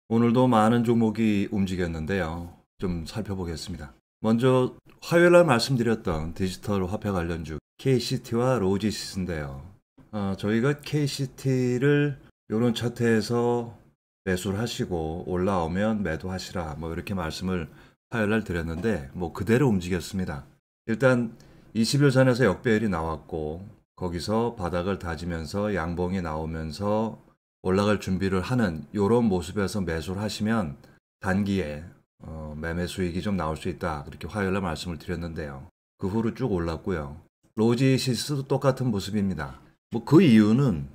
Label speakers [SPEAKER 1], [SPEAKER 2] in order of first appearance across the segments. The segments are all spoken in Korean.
[SPEAKER 1] 오늘도 많은 종목이 움직였는데요. 좀 살펴보겠습니다. 먼저 화요일 날 말씀드렸던 디지털 화폐 관련주 KCT와 로지시스인데요. 저희가 KCT를 이런 차트에서 매수를 하시고 올라오면 매도하시라 뭐 이렇게 말씀을 화요일 날 드렸는데 뭐 그대로 움직였습니다. 일단 20일 선에서 역배열이 나왔고 거기서 바닥을 다지면서 양봉이 나오면서 올라갈 준비를 하는 이런 모습에서 매수를 하시면 단기에 매매 수익이 좀 나올 수 있다. 그렇게 화요일에 말씀을 드렸는데요. 그 후로 쭉 올랐고요. 로지시스도 똑같은 모습입니다. 뭐 그 이유는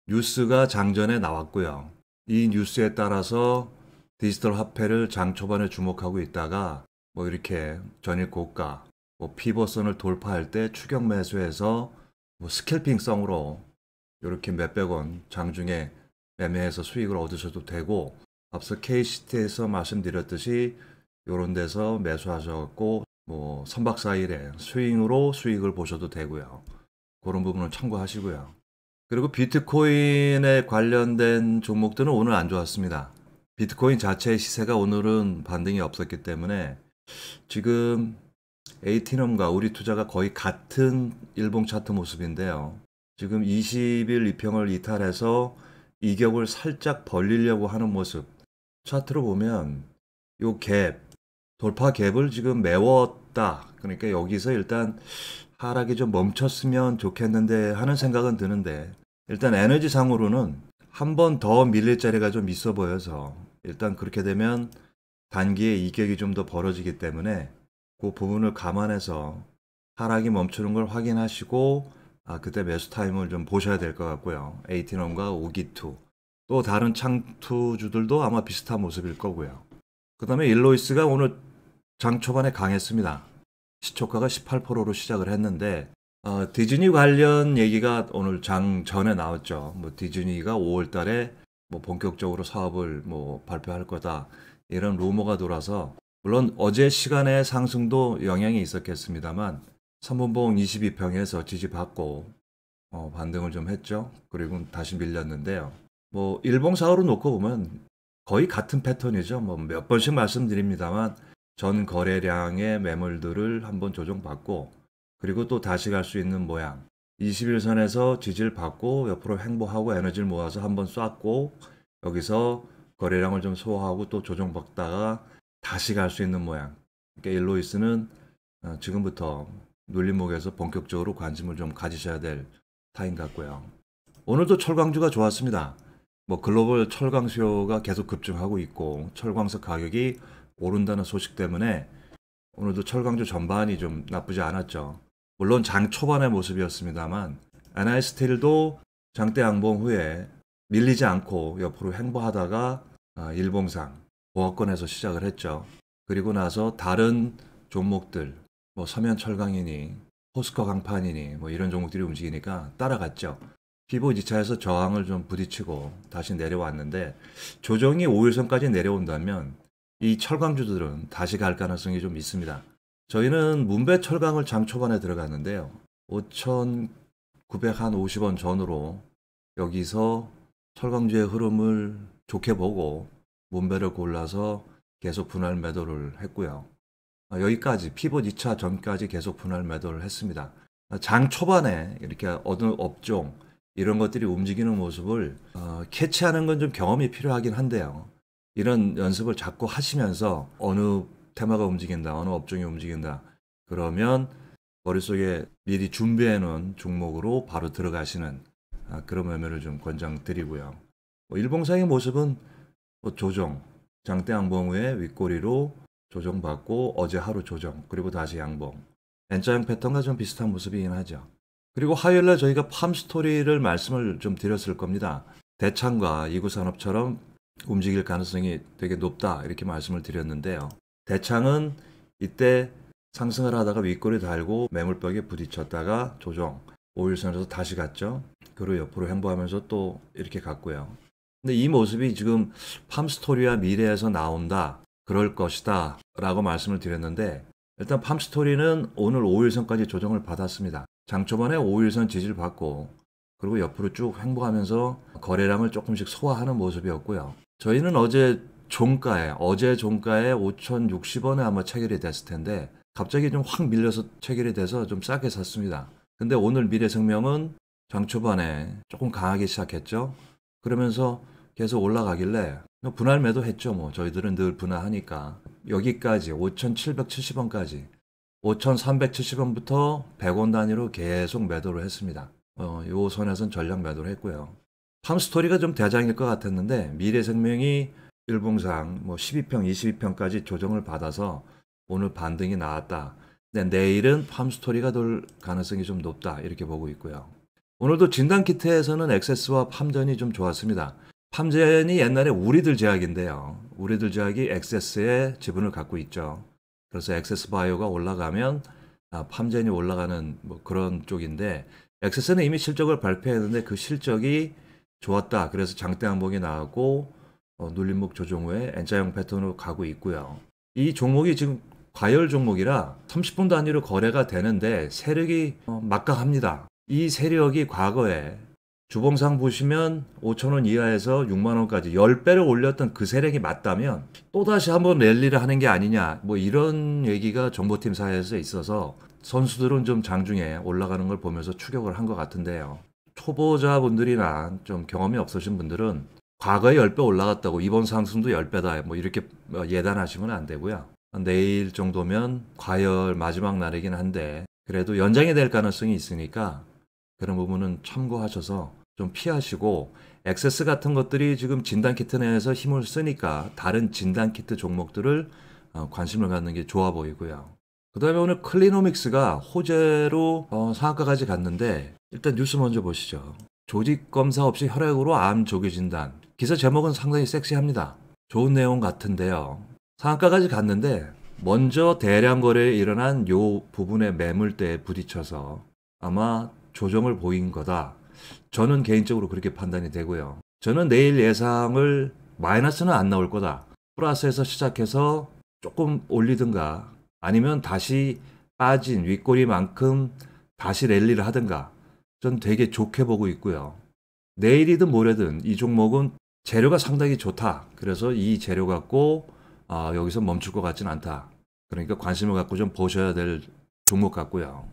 [SPEAKER 1] 뉴스가 장전에 나왔고요. 이 뉴스에 따라서 디지털 화폐를 장 초반에 주목하고 있다가 뭐 이렇게 전일 고가, 뭐 피벗선을 돌파할 때 추격 매수해서 뭐 스캘핑성으로 이렇게 몇백 원 장중에 매매해서 수익을 얻으셔도 되고, 앞서 KCT에서 말씀드렸듯이 이런 데서 매수하셔갖고 뭐 3박 4일에 스윙으로 수익을 보셔도 되고요. 그런 부분은 참고하시고요. 그리고 비트코인에 관련된 종목들은 오늘 안 좋았습니다. 비트코인 자체의 시세가 오늘은 반등이 없었기 때문에 지금 에이티넘과 우리 투자가 거의 같은 일봉 차트 모습인데요. 지금 20일 이평을 이탈해서 이격을 살짝 벌리려고 하는 모습. 차트로 보면 요 갭, 돌파 갭을 지금 메웠다. 그러니까 여기서 일단 하락이 좀 멈췄으면 좋겠는데 하는 생각은 드는데, 일단 에너지상으로는 한 번 더 밀릴 자리가 좀 있어 보여서 일단 그렇게 되면 단기에 이격이 좀 더 벌어지기 때문에 그 부분을 감안해서 하락이 멈추는 걸 확인하시고 그때 매수 타임을 좀 보셔야 될 것 같고요. 에이티넘과 오기투 또 다른 창투주들도 아마 비슷한 모습일 거고요. 그 다음에 일로이스가 오늘 장 초반에 강했습니다. 시초가가 18%로 시작을 했는데 디즈니 관련 얘기가 오늘 장 전에 나왔죠. 뭐 디즈니가 5월 달에 뭐 본격적으로 사업을 뭐 발표할 거다. 이런 루머가 돌아서 물론 어제 시간의 상승도 영향이 있었겠습니다만 3분봉 22평에서 지지받고 반등을 좀 했죠. 그리고 다시 밀렸는데요. 뭐 일봉상으로 놓고 보면 거의 같은 패턴이죠. 뭐 몇 번씩 말씀드립니다만 전 거래량의 매물들을 한번 조정받고 그리고 또 다시 갈 수 있는 모양. 21선에서 지지를 받고 옆으로 횡보하고 에너지를 모아서 한번 쐈고 여기서 거래량을 좀 소화하고 또 조정받다가 다시 갈 수 있는 모양. 그러니까 일로이스는 지금부터 눌림목에서 본격적으로 관심을 좀 가지셔야 될 타임 같고요. 오늘도 철강주가 좋았습니다. 뭐 글로벌 철강 수요가 계속 급증하고 있고 철광석 가격이 오른다는 소식 때문에 오늘도 철강주 전반이 좀 나쁘지 않았죠. 물론 장 초반의 모습이었습니다만 NI스틸도 장대 양봉 후에 밀리지 않고 옆으로 횡보하다가 일봉상 보합권에서 시작을 했죠. 그리고 나서 다른 종목들 뭐 서면철강이니 포스코 강판이니 뭐 이런 종목들이 움직이니까 따라갔죠. 피보 2차에서 저항을 좀 부딪히고 다시 내려왔는데 조정이 5일선까지 내려온다면 이 철강주들은 다시 갈 가능성이 좀 있습니다. 저희는 문배 철강을 장 초반에 들어갔는데요. 5,950원 전으로 여기서 철강주의 흐름을 좋게 보고 문배를 골라서 계속 분할 매도를 했고요. 여기까지 피봇 2차 전까지 계속 분할 매도를 했습니다. 장 초반에 이렇게 어느 업종 이런 것들이 움직이는 모습을 캐치하는 건 좀 경험이 필요하긴 한데요. 이런 연습을 자꾸 하시면서 어느 테마가 움직인다, 어느 업종이 움직인다. 그러면 머릿속에 미리 준비해 놓은 종목으로 바로 들어가시는 그런 매매를 좀 권장드리고요. 일봉상의 모습은 조정, 장대 양봉 후에 윗꼬리로 조정받고 어제 하루 조정, 그리고 다시 양봉. N자형 패턴과 좀 비슷한 모습이긴 하죠. 그리고 화요일날 저희가 팜스토리를 말씀을 좀 드렸을 겁니다. 대창과 이구산업처럼 움직일 가능성이 되게 높다 이렇게 말씀을 드렸는데요. 대창은 이때 상승을 하다가 윗꼬리 달고 매물벽에 부딪혔다가 조정 5일선에서 다시 갔죠. 그리고 옆으로 횡보하면서 또 이렇게 갔고요. 근데 이 모습이 지금 팜스토리와 미래에서 나온다 그럴 것이다 라고 말씀을 드렸는데, 일단 팜스토리는 오늘 5일선까지 조정을 받았습니다. 장초반에 5일선 지지를 받고 그리고 옆으로 쭉 횡보하면서 거래량을 조금씩 소화하는 모습이었고요. 저희는 어제 종가에 어제 종가에 5,060원에 아마 체결이 됐을 텐데 갑자기 좀 확 밀려서 체결이 돼서 좀 싸게 샀습니다. 근데 오늘 미래생명은 장 초반에 조금 강하게 시작했죠. 그러면서 계속 올라가길래 분할 매도했죠. 뭐 저희들은 늘 분할하니까 여기까지 5,770원까지 5,370원부터 100원 단위로 계속 매도를 했습니다. 요 선에서는 전량 매도를 했고요. 팜스토리가 좀 대장일 것 같았는데 미래생명이 일봉상 뭐 12평, 22평까지 조정을 받아서 오늘 반등이 나왔다. 근데 내일은 팜스토리가 돌 가능성이 좀 높다 이렇게 보고 있고요. 오늘도 진단키트에서는 엑세스와 팜전이 좀 좋았습니다. 팜전이 옛날에 우리들 제약인데요. 우리들 제약이 엑세스의 지분을 갖고 있죠. 그래서 엑세스 바이오가 올라가면 팜전이 올라가는 뭐 그런 쪽인데 엑세스는 이미 실적을 발표했는데 그 실적이 좋았다. 그래서 장대 항목이 나오고 눌림목 조정 후에 N자형 패턴으로 가고 있고요. 이 종목이 지금 과열 종목이라 30분 단위로 거래가 되는데 세력이 막강합니다. 이 세력이 과거에 주봉상 보시면 5,000원 이하에서 6만원까지 10배를 올렸던 그 세력이 맞다면 또다시 한번 랠리를 하는 게 아니냐 뭐 이런 얘기가 정보팀 사이에서 있어서 선수들은 좀 장중에 올라가는 걸 보면서 추격을 한 것 같은데요. 초보자분들이나 좀 경험이 없으신 분들은 과거에 10배 올라갔다고 이번 상승도 10배다 뭐 이렇게 예단하시면 안 되고요. 내일 정도면 과열 마지막 날이긴 한데 그래도 연장이 될 가능성이 있으니까 그런 부분은 참고하셔서 좀 피하시고 엑세스 같은 것들이 지금 진단키트 내에서 힘을 쓰니까 다른 진단키트 종목들을 관심을 갖는 게 좋아 보이고요. 그 다음에 오늘 클리노믹스가 호재로 상한가까지 갔는데 일단 뉴스 먼저 보시죠. 조직검사 없이 혈액으로 암 조기 진단. 기사 제목은 상당히 섹시합니다. 좋은 내용 같은데요. 상한가까지 갔는데 먼저 대량 거래에 일어난 요 부분의 매물대에 부딪혀서 아마 조정을 보인 거다. 저는 개인적으로 그렇게 판단이 되고요. 저는 내일 예상을 마이너스는 안 나올 거다. 플러스에서 시작해서 조금 올리든가 아니면 다시 빠진 윗꼬리만큼 다시 랠리를 하든가 전 되게 좋게 보고 있고요. 내일이든 모레든 이 종목은 재료가 상당히 좋다. 그래서 이 재료 갖고 여기서 멈출 것 같지는 않다. 그러니까 관심을 갖고 좀 보셔야 될 종목 같고요.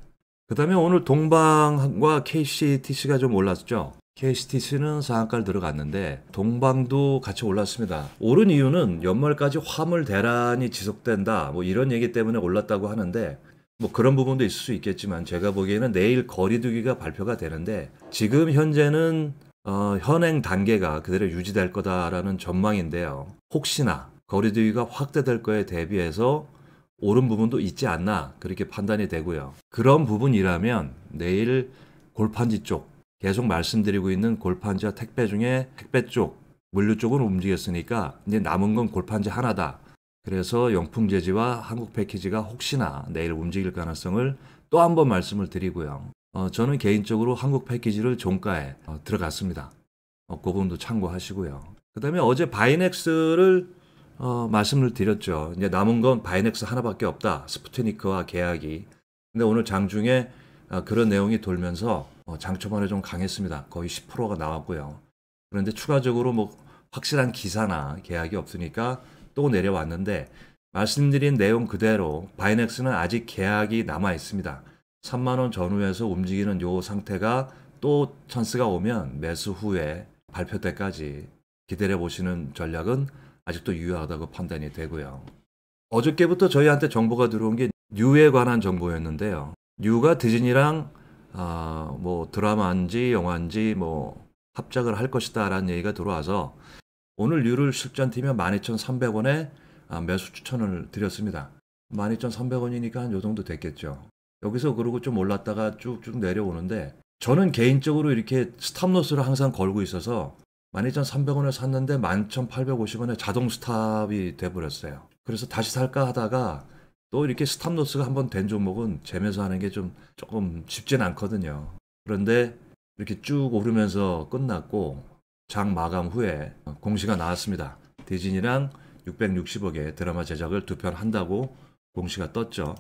[SPEAKER 1] 그 다음에 오늘 동방과 KCTC가 좀 올랐죠. KCTC는 상한가를 들어갔는데 동방도 같이 올랐습니다. 오른 이유는 연말까지 화물 대란이 지속된다. 뭐 이런 얘기 때문에 올랐다고 하는데 뭐 그런 부분도 있을 수 있겠지만 제가 보기에는 내일 거리두기가 발표가 되는데 지금 현재는 현행 단계가 그대로 유지될 거다라는 전망인데요. 혹시나 거리두기가 확대될 거에 대비해서 오른 부분도 있지 않나 그렇게 판단이 되고요. 그런 부분이라면 내일 골판지 쪽 계속 말씀드리고 있는 골판지와 택배 중에 택배 쪽 물류 쪽으로 움직였으니까 이제 남은 건 골판지 하나다. 그래서 영풍제지와 한국패키지가 혹시나 내일 움직일 가능성을 또 한 번 말씀을 드리고요. 저는 개인적으로 한국패키지를 종가에 들어갔습니다. 그 부분도 참고하시고요. 그 다음에 어제 바이넥스를 말씀을 드렸죠. 이제 남은 건 바이넥스 하나밖에 없다. 스푸트니크와 계약이. 근데 오늘 장중에 그런 내용이 돌면서 장 초반에 좀 강했습니다. 거의 10%가 나왔고요. 그런데 추가적으로 뭐 확실한 기사나 계약이 없으니까 또 내려왔는데 말씀드린 내용 그대로 바이넥스는 아직 계약이 남아 있습니다. 3만원 전후에서 움직이는 요 상태가 또 찬스가 오면 매수 후에 발표 때까지 기다려 보시는 전략은 아직도 유효하다고 판단이 되고요. 어저께부터 저희한테 정보가 들어온 게 뉴에 관한 정보였는데요. 뉴가 디즈니랑 뭐 드라마인지 영화인지 뭐 합작을 할 것이다 라는 얘기가 들어와서 오늘 뉴를 실전팀에 12,300원에 매수 추천을 드렸습니다. 12,300원이니까 한 요 정도 됐겠죠. 여기서 그러고 좀 올랐다가 쭉쭉 내려오는데 저는 개인적으로 이렇게 스탑로스를 항상 걸고 있어서 12,300원에 샀는데 11,850원에 자동 스탑이 돼버렸어요. 그래서 다시 살까 하다가 또 이렇게 스탑로스가 한번 된 종목은 재면서 하는 게 좀 조금 쉽진 않거든요. 그런데 이렇게 쭉 오르면서 끝났고 장 마감 후에 공시가 나왔습니다. 디즈니랑 660억의 드라마 제작을 2편 한다고 공시가 떴죠.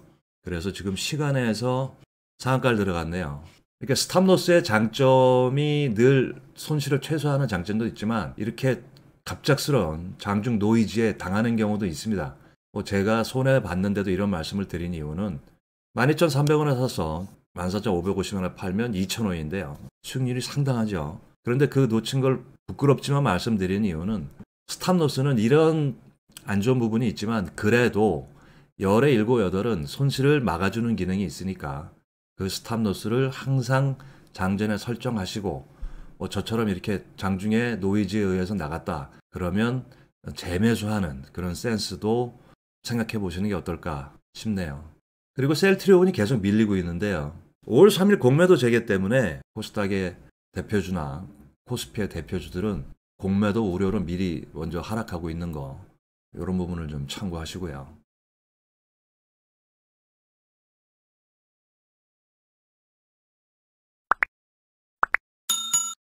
[SPEAKER 1] 그래서 지금 시간에서 상한가를 들어갔네요. 그러니까 스탑로스의 장점이 늘 손실을 최소화하는 장점도 있지만 이렇게 갑작스러운 장중 노이즈에 당하는 경우도 있습니다. 뭐 제가 손해봤는데도 이런 말씀을 드린 이유는 12,300원에 사서 14,550원에 팔면 2,000원인데요. 수익률이 상당하죠. 그런데 그 놓친 걸 부끄럽지만 말씀드린 이유는 스탑로스는 이런 안 좋은 부분이 있지만 그래도 열의 7, 8은 손실을 막아주는 기능이 있으니까 그 스탑로스를 항상 장전에 설정하시고 뭐 저처럼 이렇게 장중에 노이즈에 의해서 나갔다 그러면 재매수하는 그런 센스도 생각해 보시는 게 어떨까 싶네요. 그리고 셀트리온이 계속 밀리고 있는데요. 5월 3일 공매도 재개 때문에 코스닥의 대표주나 코스피의 대표주들은 공매도 우려로 미리 먼저 하락하고 있는 거 이런 부분을 좀 참고하시고요.